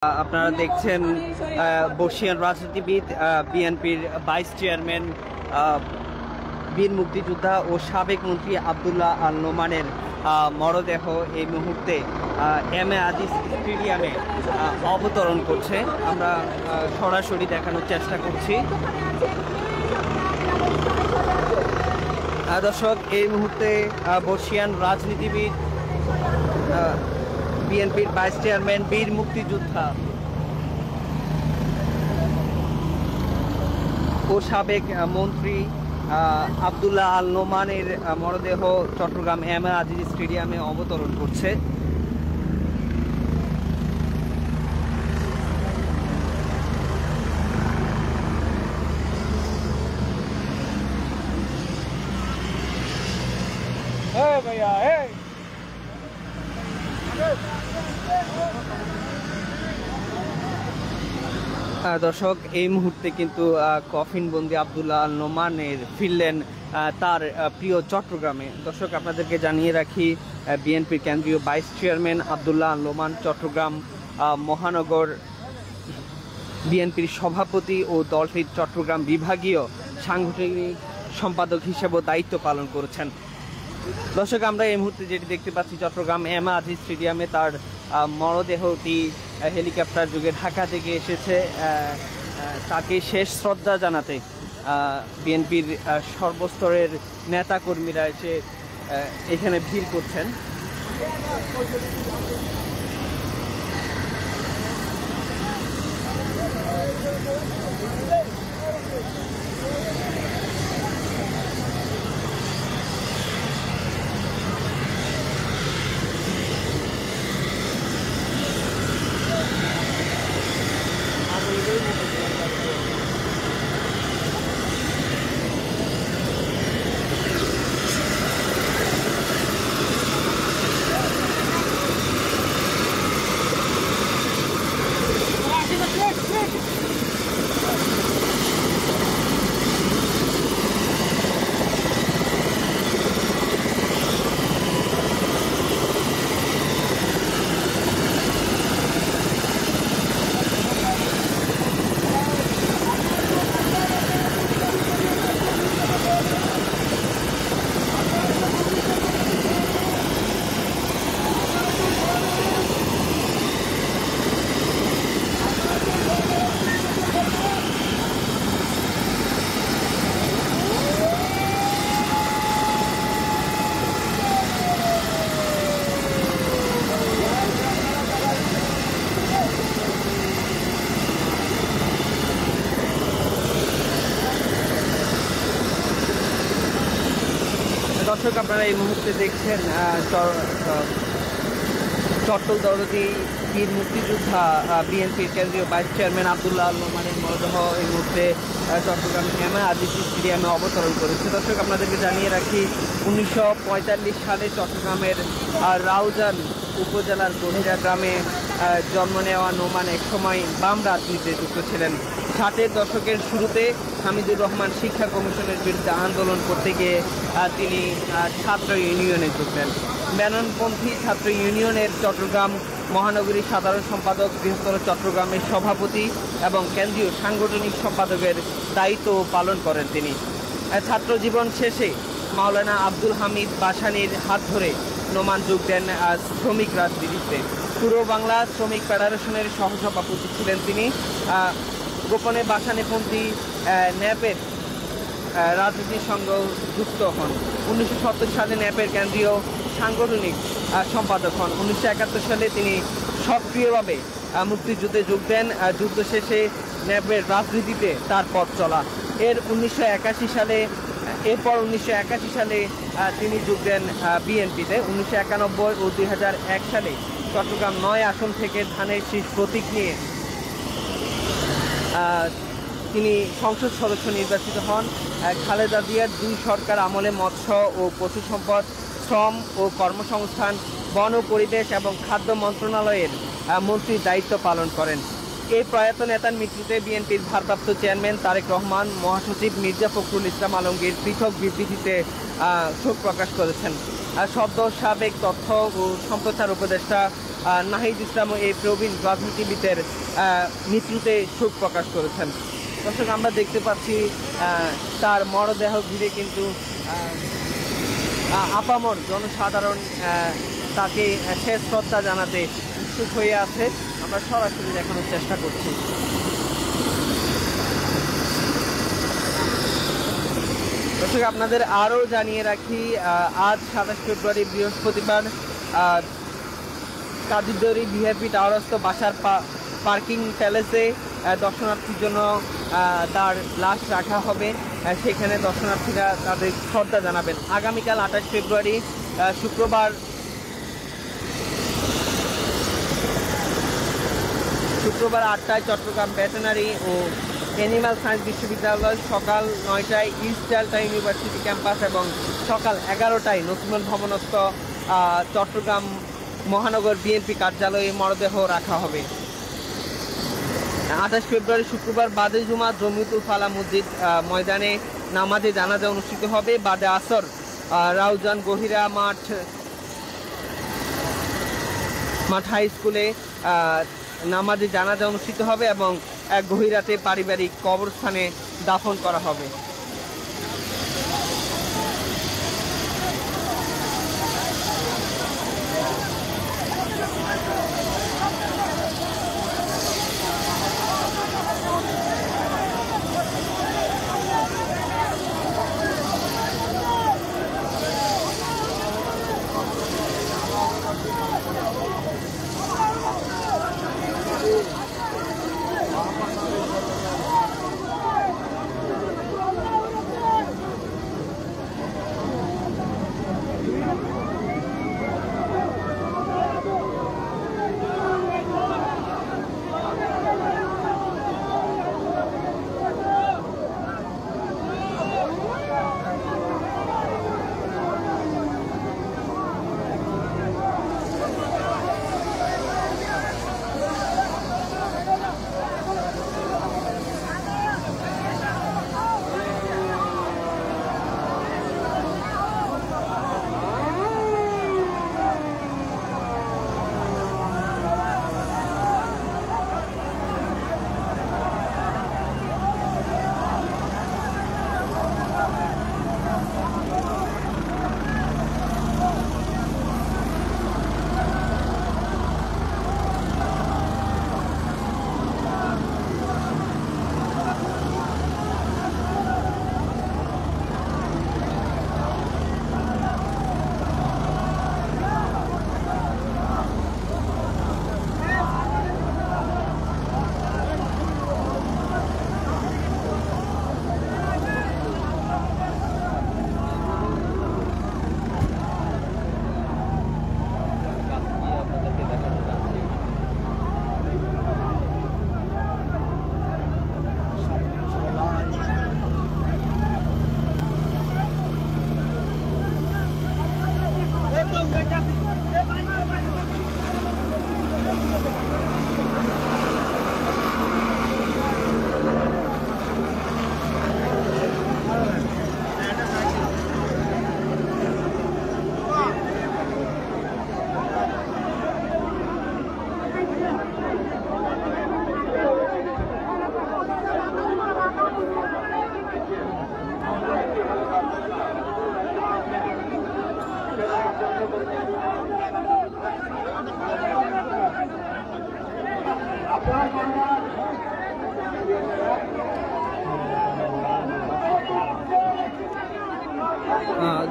আপনারা দেখছেন বর্ষিয়ান রাজনীতিবিদ বিএনপির ভাইস চেয়ারম্যান বীর মুক্তিযোদ্ধা ও সাবেক মন্ত্রী আব্দুল্লাহ আল নোমানের মরদেহ এই মুহূর্তে এম এ আজিজ স্টেডিয়ামে অবতরণ করছে। আমরা সরাসরি দেখানোর চেষ্টা করছি। দর্শক, এই মুহূর্তে বর্ষিয়ান রাজনীতিবিদ বিএনপির ভাইস চেয়ারম্যান বীর মুক্তিযোদ্ধা ও সাবেক মন্ত্রী আব্দুল্লাহ আল নোমানের মরদেহ চট্টগ্রাম এম এ আজিজ স্টেডিয়ামে অবতরণ করছে। দর্শক, এই মুহূর্তে কিন্তু কফিনবন্দি আব্দুল্লাহ আল নোমানের ফিরলেন তার প্রিয় চট্টগ্রামে। দর্শক, আপনাদেরকে জানিয়ে রাখি, বিএনপির কেন্দ্রীয় ভাইস চেয়ারম্যান আব্দুল্লাহ আল নোমান চট্টগ্রাম মহানগর বিএনপির সভাপতি ও দলটির চট্টগ্রাম বিভাগীয় সাংগঠনিক সম্পাদক হিসেবেও দায়িত্ব পালন করেছেন। দর্শক, আমরা এই মুহূর্তে যেটি দেখতে পাচ্ছি, চট্টগ্রাম এম এ আজিজ স্টেডিয়ামে তার মরদেহটি হেলিকপ্টার যোগে ঢাকা থেকে এসেছে। তাকে শেষ শ্রদ্ধা জানাতে বিএনপির সর্বস্তরের নেতাকর্মীরা এসে এখানে ভিড় করছেন। দর্শক, আপনারা এই মুহূর্তে দেখছেন চট্টল দরদি বীর মুক্তিযোদ্ধা বিএনপির কেন্দ্রীয় ভাইস চেয়ারম্যান আব্দুল্লাহ আল নোমানের মরদেহ এই মুহূর্তে চট্টগ্রাম এম এ আজিজ স্টেডিয়ামে অবতরণ করেছে। দর্শক, আপনাদেরকে জানিয়ে রাখি, 1945 সালে চট্টগ্রামের রাউজান উপজেলার গহিরা গ্রামে জন্ম নেওয়া নোমান একসময় বাম রাজনীতিতে যুক্ত ছিলেন। 60-এর দশকের শুরুতে হামিদুর রহমান শিক্ষা কমিশনের বিরুদ্ধে আন্দোলন করতে গিয়ে তিনি ছাত্র ইউনিয়নে যোগ দেন। ব্যাননপন্থী ছাত্র ইউনিয়নের চট্টগ্রাম মহানগরী সাধারণ সম্পাদক, বৃহত্তর চট্টগ্রামের সভাপতি এবং কেন্দ্রীয় সাংগঠনিক সম্পাদকের দায়িত্ব পালন করেন তিনি। ছাত্র জীবন শেষে মাওলানা আব্দুল হামিদ বাসানির হাত ধরে নোমান যোগ দেন শ্রমিক রাজনীতিতে। পূর্ব বাংলা শ্রমিক ফেডারেশনের সহসভাপতি ছিলেন তিনি। গোপনে বাসানিপন্থী ন্যাপের রাজনীতির সঙ্গে যুক্ত হন। 1970 সালে ন্যাপের কেন্দ্রীয় সাংগঠনিক সম্পাদক হন। 1971 সালে তিনি সক্রিয়ভাবে মুক্তিযুদ্ধে যোগ দেন। যুদ্ধ শেষে ন্যাপের রাজনীতিতে তার পথ চলা। এরপর 1981 সালে তিনি যোগ দেন বিএনপিতে। 1991 ও 2001 সালে চট্টগ্রাম 9 আসন থেকে ধানের শীষ প্রতীক নিয়ে তিনি সংসদ সদস্য নির্বাচিত হন। খালেদা জিয়ার 2 সরকার আমলে মৎস্য ও পশু সম্পদ, শ্রম ও কর্মসংস্থান, বন ও পরিবেশ এবং খাদ্য মন্ত্রণালয়ের মন্ত্রীর দায়িত্ব পালন করেন। এই প্রয়াত নেতার মৃত্যুতে বিএনপির ভারপ্রাপ্ত চেয়ারম্যান তারেক রহমান, মহাসচিব মির্জা ফখরুল ইসলাম আলমগীর পৃথক বিবৃতিতে শোক প্রকাশ করেছেন। সদ্য সাবেক তথ্য ও সম্প্রচার উপদেষ্টা নাহিদ ইসলাম ও এই প্রবীণ রাজনীতিবিদের মৃত্যুতে শোক প্রকাশ করেছেন। দর্শক, আমরা দেখতে পাচ্ছি তার মরদেহ ঘিরে কিন্তু আপামর জনসাধারণ তাকে শেষ শ্রদ্ধা জানাতে উৎসুক হয়ে আছে। আমরা সরাসরি দেখানোর চেষ্টা করছি। দর্শক, আপনাদের আরও জানিয়ে রাখি, আজ 27 ফেব্রুয়ারি বৃহস্পতিবার কাজীরদৌরি ভিআইপি টাওয়ারস্থ বাসার পার্কিং প্যালেসে দর্শনার্থীর জন্য তার লাশ রাখা হবে। সেখানে দর্শনার্থীরা তাদের শ্রদ্ধা জানাবেন। আগামীকাল 28 ফেব্রুয়ারি শুক্রবার শুক্রবার 8টায় চট্টগ্রাম ভেটেরিনারি ও অ্যানিম্যাল সায়েন্স বিশ্ববিদ্যালয়, সকাল 9টায় ইস্ট ডেল্টা ইউনিভার্সিটি ক্যাম্পাস এবং সকাল 11টায় নসিমন ভবনস্থ চট্টগ্রাম মহানগর বিএনপি কার্যালয়ে মরদেহ রাখা হবে। 28 ফেব্রুয়ারি শুক্রবার বাদে জুমা জমিয়তুল ফালা মসজিদ ময়দানে নামাজে জানাজা অনুষ্ঠিত হবে। বাদে আসর রাউজান গহিরা মাঠ হাই স্কুলে নামাজে জানাজা অনুষ্ঠিত হবে এবং গহিরাতে পারিবারিক কবরস্থানে দাফন করা হবে।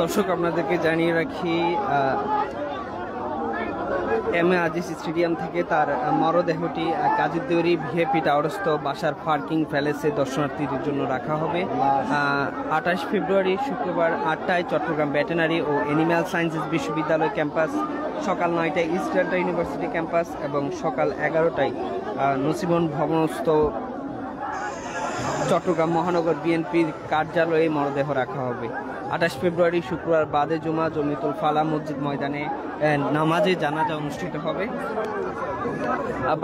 দর্শক, আপনাদেরকে জানিয়ে রাখি, এম এ আজিজ স্টেডিয়াম থেকে তার মরদেহটি কাজীরদৌরি ভিআইপি টাওয়ারস্থ বাসার পার্কিং প্যালেসে দর্শনার্থীদের জন্য রাখা হবে। 28 ফেব্রুয়ারি শুক্রবার 8টায় চট্টগ্রাম ভেটেরিনারি ও অ্যানিম্যাল সায়েন্সেস বিশ্ববিদ্যালয় ক্যাম্পাস, সকাল 9টায় ইস্ট ডেল্টা ইউনিভার্সিটি ক্যাম্পাস এবং সকাল 11টায় নসিমন ভবনস্থ চট্টগ্রাম মহানগর বিএনপির কার্যালয়ে মরদেহ রাখা হবে। 28 ফেব্রুয়ারি শুক্রবার বাদে জুমা জমিয়তুল ফালা মসজিদ ময়দানে নামাজে জানাজা অনুষ্ঠিত হবে।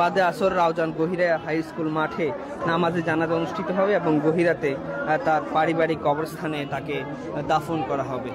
বাদে আসর রাউজান গহিরা হাই স্কুল মাঠে নামাজে জানাজা অনুষ্ঠিত হবে এবং গহিরাতে তার পারিবারিক কবরস্থানে তাকে দাফন করা হবে।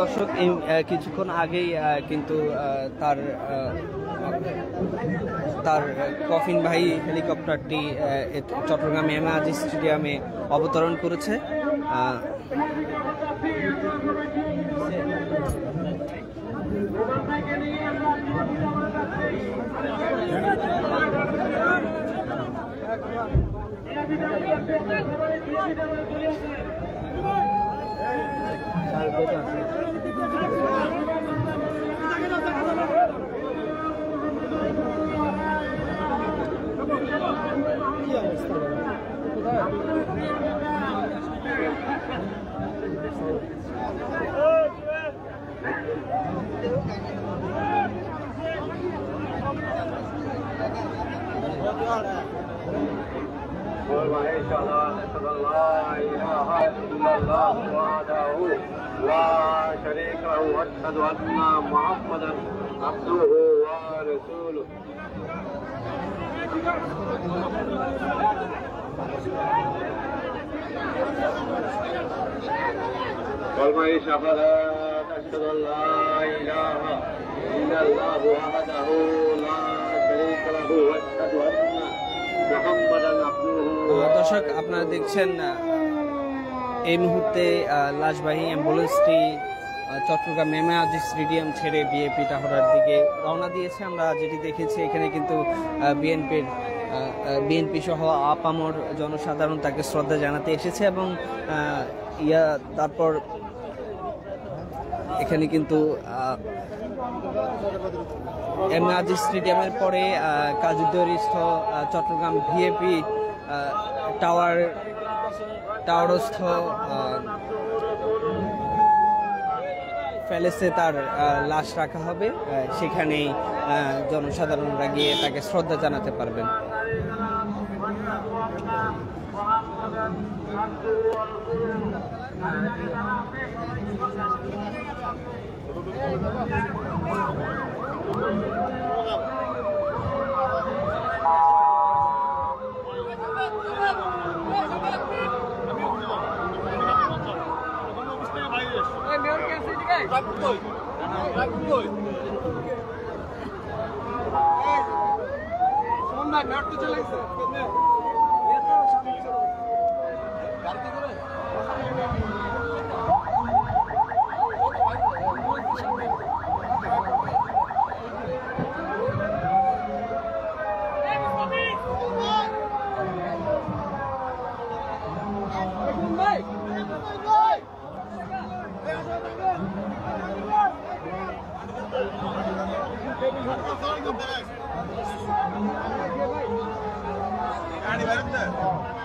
দর্শক এই কিছুক্ষণ আগেই কিন্তু তার তার কফিনবাহী হেলিকপ্টারটি চট্টগ্রাম এম এ আজিজ স্টেডিয়ামে অবতরণ করেছে। দর্শক আপনারা দেখছেন এই মুহূর্তে লাশবাহী অ্যাম্বুলেন্সটি Chittagong M A Aziz stadium ছেড়ে বিএপি টাহরার দিকে রওনা দিয়েছে। আমরা যেটি দেখেছি এখানে কিন্তু বিএনপি সহ আপামর জনসাধারণ তাকে শ্রদ্ধা জানাতে এসেছে এবং তারপর এখানে কিন্তু এম এ আজিজ স্টেডিয়ামের পরে কাজীদৈরিস্থ চট্টগ্রাম ভিএপি টাওয়ারস্থ প্যালেসে তার লাশ রাখা হবে। সেখানেই জনসাধারণরা গিয়ে তাকে শ্রদ্ধা জানাতে পারবেন। गाड़ी